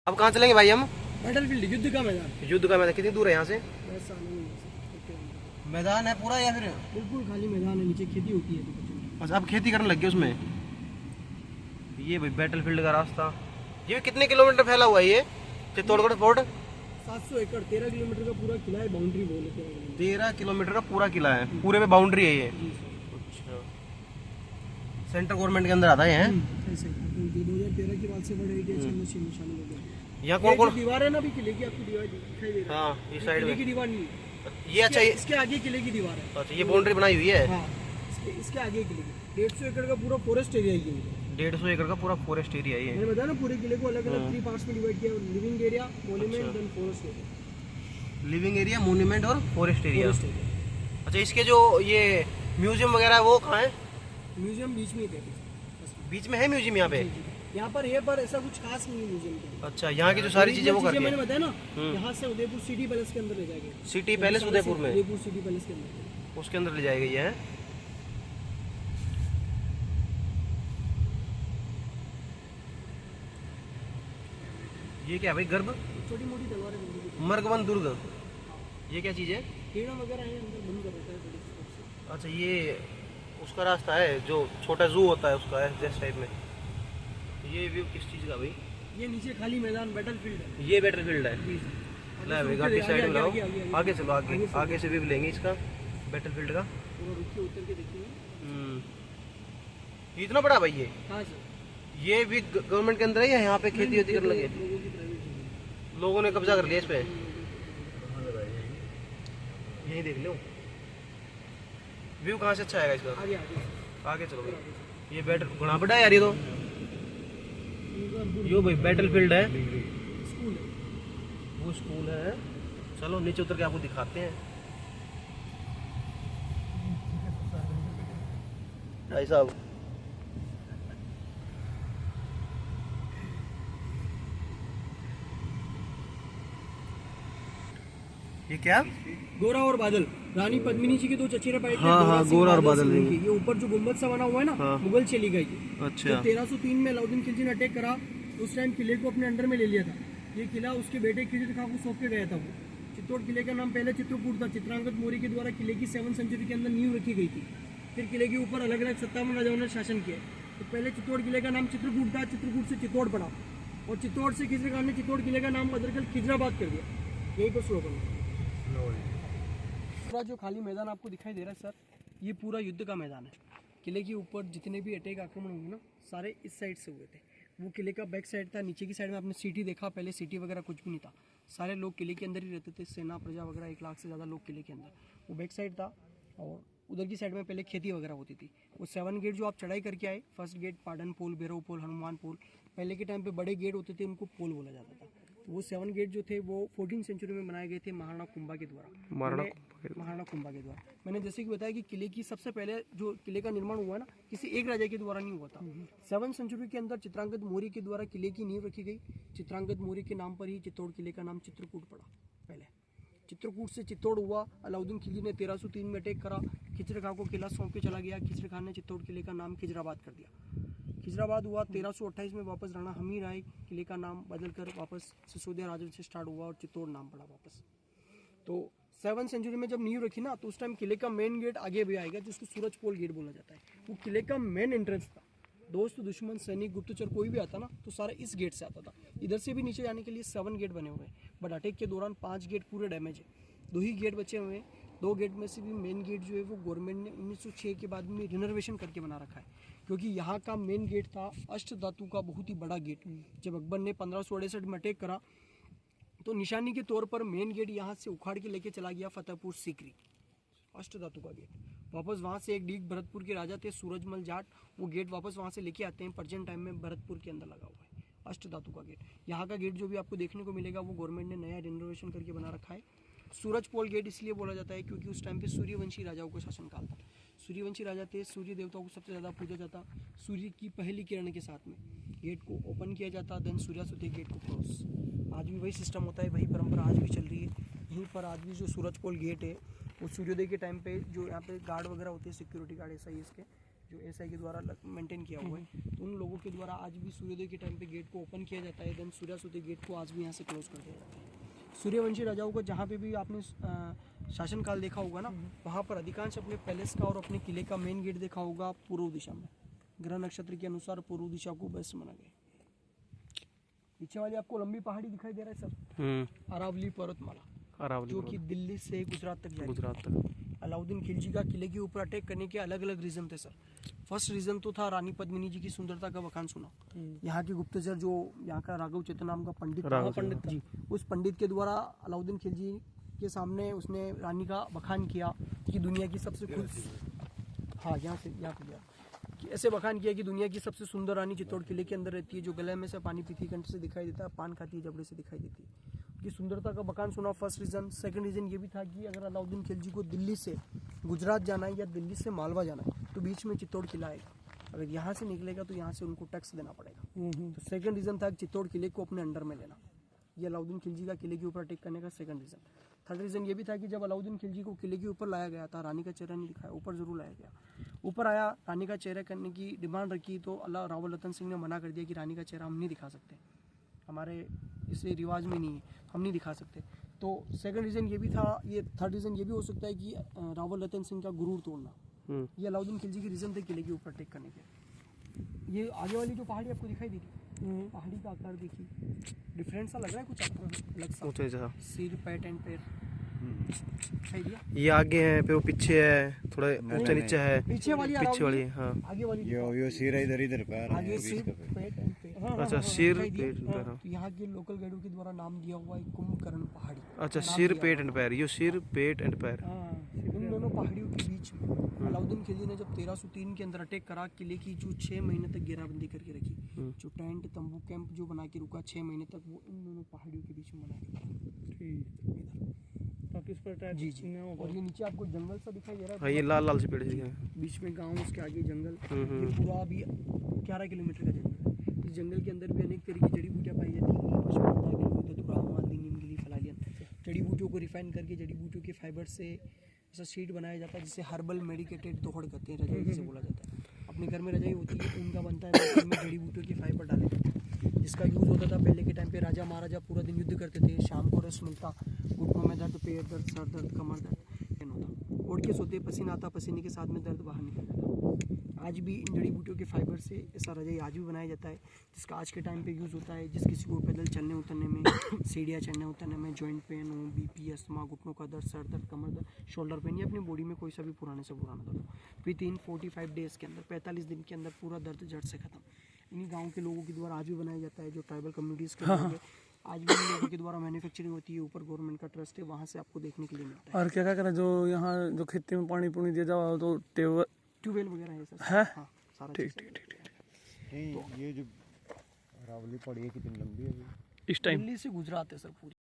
अब कहाँ चलेंगे भाई हम? बैटलफील्ड, युद्ध का मैदान। युद्ध का मैदान कितनी दूर है यहाँ से? मैदान है पूरा या फिर बिल्कुल खाली मैदान है, नीचे खेती होती है। अच्छा, अब खेती करने लग गए उसमें। ये भाई बैटलफील्ड का रास्ता। ये कितने किलोमीटर फैला हुआ है ये चित्तौड़गढ़ फोर्ट? 700 एकड़, 13 किलोमीटर का पूरा किला है, बाउंड्री बोल लेते हैं। 13 किलोमीटर का पूरा किला है, पूरे पे बाउंड्री है ये। अच्छा, सेंट्रल गवर्नमेंट के अंदर आता है। ऐसे 2013 के बाद से बड़े निशानी हो गया। यहाँ कौन कौन दीवार है ना अभी किले की, आपको दीवार दिखाई दे रहा है? हाँ, इस साइड किले में की दीवार नहीं, ये। अच्छा, ये इसके आगे किले की दीवार है। अच्छा, ये बाउंड्री बनाई हुई है। हाँ, इसके आगे किले की 150 एकड़ का पूरा फॉरेस्ट एरिया है ये। 150 एकड़ का पूरा फॉरेस्ट एरिया है ये। मैंने बताया ना, पूरे किले को अलग अलग 3 पार्ट्स में डिवाइड किया, living area, monument, then forest area. Living area, monument और फॉरेस्ट एरिया। Forest area. अच्छा, इसके जो ये म्यूजियम वगैरह है वो कहाँ है? म्यूजियम बीच में ही थे। बीच में है म्यूजियम यहाँ पे? यहाँ पर है, पर ऐसा कुछ खास नहीं है म्यूजियम के। अच्छा, यहाँ की जो सारी चीजें वो करके मैंने बताया ना, यहाँ से उदयपुर सिटी पैलेस के अंदर ले जाएंगे। सिटी पैलेस उदयपुर में? उदयपुर सिटी पैलेस के अंदर, उसके अंदर ले जाएगा ये है। ये क्या भाई, गर्भ छोटी मोटी तलवारें, मर्गवन दुर्ग, ये क्या चीज है? कीड़ा वगैरह है अंदर, बंद कर रखा है बड़ी सी। अच्छा, ये उसका रास्ता है जो छोटा जू होता है उसका है, जैस टाइप में। ये व्यू किस चीज का भाई? ये नीचे खाली मैदान बैटलफील्ड है। ये बैटलफील्ड है। ले भाई, गाड़ी साइड में लाओ, आगे चलो, आगे से व्यू लेंगे इसका बैटलफील्ड का। रुकिए, उतर के देखिए। इतना बड़ा भाई ये? हाँ सर। ये भी गवर्नमेंट के अंदर है या यहाँ पे खेती वेती करने लगे? लोगों की प्राइवेट है। लोगों ने कब्जा कर लिया इस पे। यही देख लो, व्यू कहाँ से अच्छा आएगा इसका? आगे आगे आगे चलो भाई। ये बैटल घना बड़ा है यार ये तो। यो भाई बैटलफील्ड है, स्कूल है। वो स्कूल है। चलो नीचे उतर के आपको दिखाते हैं। भाई साहब, ये क्या? गोरा और बादल, रानी पद्मिनी जी के 2 चचेरे भाई थे। हाँ, गोरा और बादल सिंह के। ये ऊपर जो गुम्बद सा बना हुआ है ना, हाँ। मुगल शैली का ये। अच्छा। जब 1303 में अलाउद्दीन खिलजी ने अटैक करा, उस टाइम किले को अपने अंडर में ले लिया था। ये किला उसके बेटे खिजर खां को सौंप के गया था। वो चित्तौड़ किले का नाम पहले चित्रकूट था। चित्रांगद मौर्य के द्वारा किले की 7वीं सेंचुरी के अंदर नींव रखी गई थी। फिर किले के ऊपर अलग अलग 57 राजाओं ने शासन किया। तो पहले चित्तौड़ किले का नाम चित्रकूट था, चित्रकूट से चित्तौड़ पड़ा, और चित्तौड़ से खिजर खान ने चित्तौड़ किले का नाम बदलकर खिजराबाद कर दिया। यही पर स्लोगन है। पूरा जो खाली मैदान आपको दिखाई दे रहा है सर, ये पूरा युद्ध का मैदान है। किले के ऊपर जितने भी अटैक आक्रमण हुए ना, सारे इस साइड से हुए थे। वो किले का बैक साइड था। नीचे की साइड में आपने सिटी देखा, पहले सिटी वगैरह कुछ भी नहीं था। सारे लोग किले के अंदर ही रहते थे, सेना प्रजा वगैरह 1 लाख से ज़्यादा लोग किले के अंदर। वो बैक साइड था, और उधर की साइड में पहले खेती वगैरह होती थी। वो 7 गेट जो आप चढ़ाई करके आए, फर्स्ट गेट पाटन पोल, भैरव पोल, हनुमान पोल, पहले के टाइम पे बड़े गेट होते थे, उनको पोल बोला जाता था। वो 7 गेट जो थे वो 14वीं सेंचुरी में बनाए गए थे महाराणा कुंभा के द्वारा। महाराणा कुंभा के द्वारा। मैंने जैसे कि बताया कि किले की सबसे पहले जो किले का निर्माण हुआ है ना, किसी एक राजा के द्वारा नहीं हुआ था। 7वीं सेंचुरी के अंदर चित्रांगद मौर्य के द्वारा किले की नींव रखी गई। चित्रांगद मौर्य के नाम पर ही चित्तौड़ किले का नाम चित्रकूट पड़ा। पहले चित्रकूट से चित्तौड़ हुआ। अलाउद्दीन खिलजी ने 1303 में अटैक करा, खिजर खां को किला सौंप के चला गया। खिजर खान ने चित्तौड़ किले का नाम खिजराबाद कर दिया। खिजराबाद हुआ। 1328 में वापस राणा हमीर आए, किले का नाम बदलकर वापस सिसोदिया राजन से स्टार्ट हुआ और चित्तौड़ नाम पड़ा वापस। तो 7वीं सेंचुरी में जब नींव रखी ना, तो उस टाइम किले का मेन गेट आगे भी आएगा, जिसको सूरज पोल गेट बोला जाता है। वो किले का मेन एंट्रेंस था। दोस्त, दुश्मन, सैनिक, गुप्तचर कोई भी आता ना, तो सारा इस गेट से आता था। इधर से भी नीचे जाने के लिए 7 गेट बने हुए हैं, बट अटैक के दौरान 5 गेट पूरे डैमेज है। 2 ही गेट बचे हुए हैं। 2 गेट में से भी मेन गेट जो है वो गवर्नमेंट ने 1906 के बाद में रिनोवेशन करके बना रखा है, क्योंकि यहाँ का मेन गेट था अष्ट धातु का बहुत ही बड़ा गेट। जब अकबर ने 1568 में अटैक करा, तो निशानी के तौर पर मेन गेट यहाँ से उखाड़ के लेके चला गया फतेहपुर सीकरी, अष्ट धातु का गेट। वापस वहाँ से एक डीग भरतपुर के राजा थे सूरजमल जाट, वो गेट वापस वहाँ से लेके आते हैं। प्रेजेंट टाइम में भरतपुर के अंदर लगा हुआ है अष्ट धातु का गेट। यहाँ का गेट जो भी आपको देखने को मिलेगा वो गवर्नमेंट ने नया रिनोवेशन करके बना रखा है। सूरज पोल गेट इसलिए बोला जाता है क्योंकि उस टाइम पे सूर्यवंशी राजाओं का शासनकाल था। सूर्यवंशी राजा थे, सूर्य देवताओं को सबसे ज़्यादा पूजा जाता। सूर्य की पहली किरण के साथ में गेट को ओपन किया जाता, देन सूर्यास्त गेट को क्लोज। आज भी वही सिस्टम होता है, वही परंपरा आज भी चल रही है। यहीं पर आज भी जो सूरज पोल गेट है, वो सूर्योदय के टाइम पे जो यहाँ पे गार्ड वगैरह होते हैं, सिक्योरिटी गार्ड एसआई, इसके जो एसआई के द्वारा मेंटेन किया हुआ है। तो उन लोगों के द्वारा आज भी सूर्योदय के टाइम पे गेट को ओपन किया जाता है, देन सूर्यास्त गेट को आज भी यहाँ से क्लोज कर दिया जाता है। सूर्यवंशी राजाओं को जहाँ पे भी आपने शासनकाल देखा होगा ना, वहाँ पर अधिकांश अपने पैलेस का और अपने किले का मेन गेट देखा होगा पूर्व दिशा में। ग्रह नक्षत्र के अनुसार पूर्व दिशा को बेस्ट माना गया। पीछे वाली आपको लंबी पहाड़ी दिखाई दे रहा है सर, अरावली पर्वतमाला, अरावली जो कि दिल्ली से गुजरात तक जाएगी। गुजरात तक। अलाउद्दीन खिलजी का किले के ऊपर अटैक करने के अलग अलग रीजन थे सर। फर्स्ट रीजन तो था रानी पद्मिनी जी की सुंदरता का बखान सुना। यहाँ के गुप्तचर जो यहाँ का राघव चेतन नाम का पंडित जी, उस पंडित के द्वारा अलाउद्दीन खिलजी के सामने उसने रानी का बखान किया कि दुनिया की सबसे यहाँ पे गया कि ऐसे बखान किया कि दुनिया की सबसे सुंदर रानी चित्तौड़ किले के अंदर रहती है, जो गले में से पानी पीती है, कंठ से दिखाई देता है, पान खाती है, जबड़े से दिखाई देती है। की सुंदरता का बखान सुना, फर्स्ट रीजन। सेकंड रीजन ये भी था कि अगर अलाउद्दीन खिलजी को दिल्ली से गुजरात जाना है या दिल्ली से मालवा जाना है तो बीच में चित्तौड़ किला आएगा, अगर यहाँ से निकलेगा तो यहाँ से उनको टैक्स देना पड़ेगा। तो सेकंड रीजन था चित्तौड़ किले को अपने अंडर में लेना, ये अलाउद्दीन खिलजी का किले के ऊपर अटैक करने का सेकंड रीजन। थर्ड रीजन ये भी था कि जब अलाउद्दीन खिलजी को किले के ऊपर लाया गया था, रानी का चेहरा नहीं दिखाया, ऊपर जरूर लाया गया, ऊपर आया, रानी का चेहरा करने की डिमांड रखी तो अल्लाह रावल रतन सिंह ने मना कर दिया कि रानी का चेहरा हम नहीं दिखा सकते, हमारे इसे रिवाज में नहीं है, हम नहीं दिखा सकते। तो सेकंड रीजन ये भी था। ये थर्ड रीजन ये भी हो सकता है कि रावल रतन सिंह का गुरूर तोड़ना, ये अलाउद्दीन खिलजी के रीजन थे किले के ऊपर अटैक करने के। ये आगे वाली जो पहाड़ी आपको दिखाई दे रही, पहाड़ी का आकार देखिए, डिफरेंट सा लग रहा है, कुछ अलग सा, ऊंचे सा सिर, पैट एंड पैर दिखाई दिया। ये आगे है, पे वो पीछे है, थोड़ा ऊंचा नीचे है, पीछे वाली हाँ। आगे वाली यो सिर इधर इधर पैर आगे सिर, पेट एंड पैर। अच्छा, सिर, दिखाई दिया? पेट, पैर, हाँ। तो यहाँ के लोकल गाइडों के द्वारा नाम दिया हुआ है कुंभकर्ण पहाड़ी। अच्छा, नाम सिर, दिया पेट एंड पैर, ये सिर, पेट एंड पैर। इन दोनों पहाड़ियों के बीच में अलाउद्दीन खिलजी ने जब 1303 के अंदर अटैक करा, किले की जो 6 महीने तक घेराबंदी करके रखी, जो टेंट तंबू कैंप जो बना के रुका 6 महीने तक, वो इन दोनों पहाड़ियों के बीच में बना के ताकि इस पर अटैक जी जी। और ये नीचे आपको जंगल सा दिखाई दे रहा है, हाँ, ये लाल लाल से पेड़ दिख रहे हैं, बीच में गांव, उसके आगे जंगल, ये पूरा भी 11 किलोमीटर का जंगल है। इस जंगल के अंदर भी अनेक तरह की जड़ी बूटियाँ पाई जाती हैं, अश्वगंधा, गिलहरी, धतूरा, हमालदी, नीम, गिली, फलालियन। जड़ी बूटियों को रिफाइन करके जड़ी बूटियों के फाइबर से ऐसा शीट बनाया जाता है जिसे हर्बल मेडिकेटेड दोहड़ कहते हैं, रजाई जिसे बोला जाता है। अपने घर में रजाई होती है, ऊन का बनता है, तो उसमें जड़ी बूटियों के फाइबर डाले जाते हैं, जिसका यूज़ होता था पहले के टाइम पे। राजा महाराजा पूरा दिन युद्ध करते थे, शाम को रेस्ट मिलता, घुटनों में दर्द, पेट दर्द, सर दर्द, कमर दर्द होता, ओढ़ के सोते, पसीना आता, पसीने के साथ में दर्द बाहर निकल जाता। आज भी इन जड़ी बूटियों के फाइबर से ऐसा रजाई आज भी बनाया जाता है, जिसका आज के टाइम पे यूज़ होता है। जिस किसी को पैदल चलने उतरने में, सीढ़ियाँ चढ़ने उतरने में, जॉइंट पेन हो, बीपी, अस्थमा, घुटनों का दर्द, सर दर्द, कमर दर्द, शोल्डर पेन, या अपनी बॉडी में कोई सा भी पुराने से पुराना दर्द हो, विद इन 45 डेज़ के अंदर, 45 दिन के अंदर पूरा दर्द जड़ से खत्म। इन्हीं गाँव के लोगों के द्वारा आज भी बनाया जाता है, जो ट्राइबल कम्युनिटीज़ के लोग हैं, आज भी इन लोगों के द्वारा मैन्युफैक्चरिंग होती है। ऊपर गवर्नमेंट का ट्रस्ट है, वहाँ से आपको देखने के लिए मिलता है। और क्या क्या करें, जो यहाँ जो खेती में पानी पुनी दिया जाओ तो ट्यूबवेल वगैरह है सर, है? हाँ, सारा ठीक चीज़ ठीक ठीक। नहीं, ये जो अरावली पहाड़ी है कितनी लंबी है अभी? इस टाइम दिल्ली से गुजरात है सर पूरी।